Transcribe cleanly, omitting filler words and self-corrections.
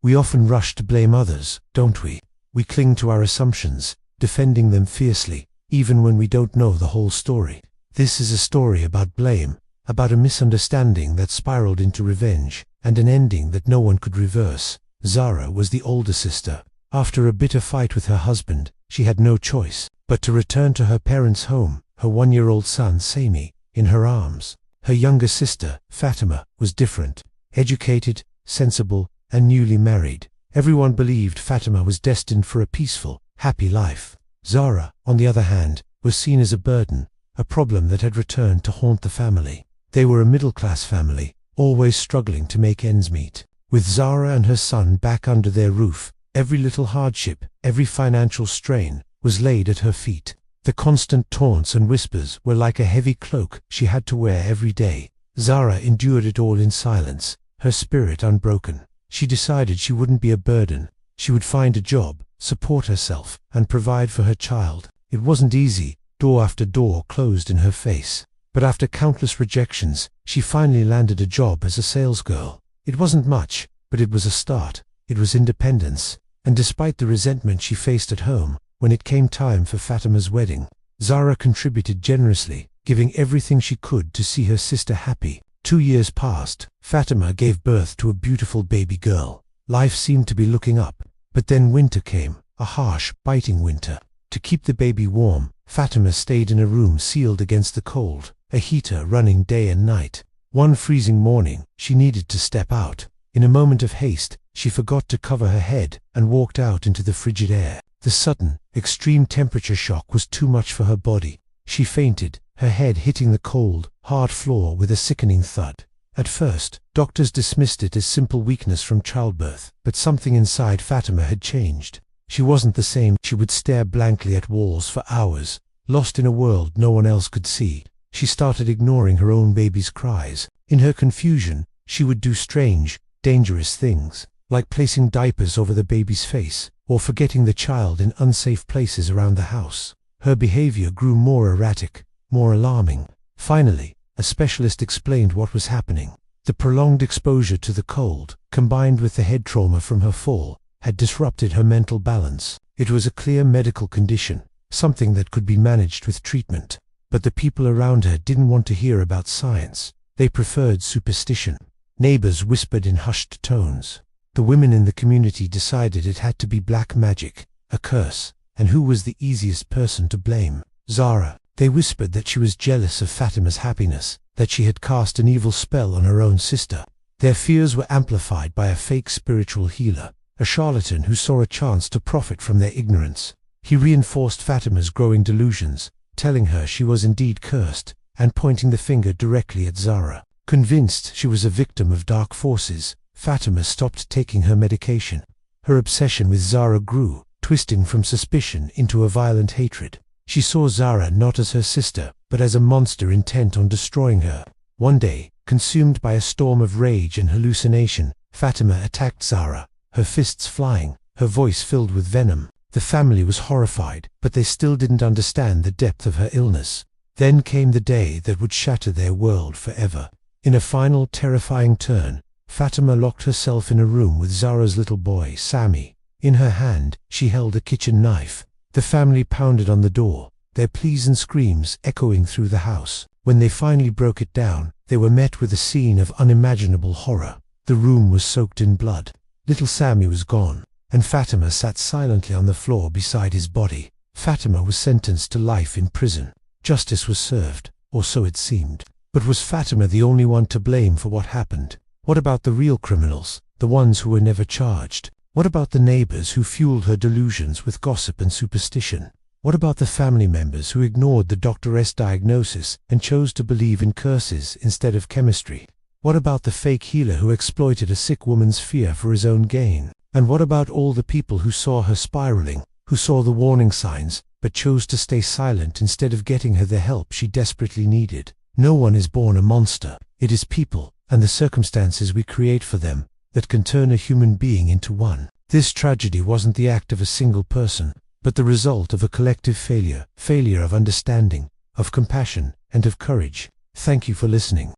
We often rush to blame others, don't we? We cling to our assumptions, defending them fiercely, even when we don't know the whole story. This is a story about blame, about a misunderstanding that spiraled into revenge, and an ending that no one could reverse. Zara was the older sister. After a bitter fight with her husband, she had no choice but to return to her parents' home, her 1-year-old son Sami in her arms. Her younger sister, Fatima, was different. Educated, sensible, and newly married. Everyone believed Fatima was destined for a peaceful, happy life. Zara, on the other hand, was seen as a burden, a problem that had returned to haunt the family. They were a middle-class family, always struggling to make ends meet. With Zara and her son back under their roof, every little hardship, every financial strain, was laid at her feet. The constant taunts and whispers were like a heavy cloak she had to wear every day. Zara endured it all in silence, her spirit unbroken. She decided she wouldn't be a burden. She would find a job, support herself, and provide for her child. It wasn't easy. Door after door closed in her face. But after countless rejections, she finally landed a job as a salesgirl. It wasn't much, but it was a start. It was independence. And despite the resentment she faced at home, when it came time for Fatima's wedding, Zara contributed generously, giving everything she could to see her sister happy. 2 years passed. Fatima gave birth to a beautiful baby girl. Life seemed to be looking up. But then winter came, a harsh, biting winter. To keep the baby warm, Fatima stayed in a room sealed against the cold, a heater running day and night. One freezing morning, she needed to step out. In a moment of haste, she forgot to cover her head and walked out into the frigid air. The sudden, extreme temperature shock was too much for her body. She fainted, her head hitting the cold, hard floor with a sickening thud. At first, doctors dismissed it as simple weakness from childbirth, but something inside Fatima had changed. She wasn't the same. She would stare blankly at walls for hours, lost in a world no one else could see. She started ignoring her own baby's cries. In her confusion, she would do strange, dangerous things, like placing diapers over the baby's face, or forgetting the child in unsafe places around the house. Her behavior grew more erratic, more alarming. Finally, a specialist explained what was happening. The prolonged exposure to the cold, combined with the head trauma from her fall, had disrupted her mental balance. It was a clear medical condition, something that could be managed with treatment. But the people around her didn't want to hear about science. They preferred superstition. Neighbors whispered in hushed tones. The women in the community decided it had to be black magic, a curse. And who was the easiest person to blame? Zara. They whispered that she was jealous of Fatima's happiness, that she had cast an evil spell on her own sister. Their fears were amplified by a fake spiritual healer, a charlatan who saw a chance to profit from their ignorance. He reinforced Fatima's growing delusions, telling her she was indeed cursed, and pointing the finger directly at Zara. Convinced she was a victim of dark forces, Fatima stopped taking her medication. Her obsession with Zara grew, twisting from suspicion into a violent hatred. She saw Zara not as her sister, but as a monster intent on destroying her. One day, consumed by a storm of rage and hallucination, Fatima attacked Zara, her fists flying, her voice filled with venom. The family was horrified, but they still didn't understand the depth of her illness. Then came the day that would shatter their world forever. In a final terrifying turn, Fatima locked herself in a room with Zara's little boy, Sami. In her hand, she held a kitchen knife. The family pounded on the door, their pleas and screams echoing through the house. When they finally broke it down, they were met with a scene of unimaginable horror. The room was soaked in blood. Little Sami was gone, and Fatima sat silently on the floor beside his body. Fatima was sentenced to life in prison. Justice was served, or so it seemed. But was Fatima the only one to blame for what happened? What about the real criminals, the ones who were never charged? What about the neighbors who fueled her delusions with gossip and superstition? What about the family members who ignored the doctor's diagnosis and chose to believe in curses instead of chemistry? What about the fake healer who exploited a sick woman's fear for his own gain? And what about all the people who saw her spiraling, who saw the warning signs, but chose to stay silent instead of getting her the help she desperately needed? No one is born a monster. It is people, and the circumstances we create for them, that can turn a human being into one. This tragedy wasn't the act of a single person, but the result of a collective failure of understanding, of compassion, and of courage. Thank you for listening.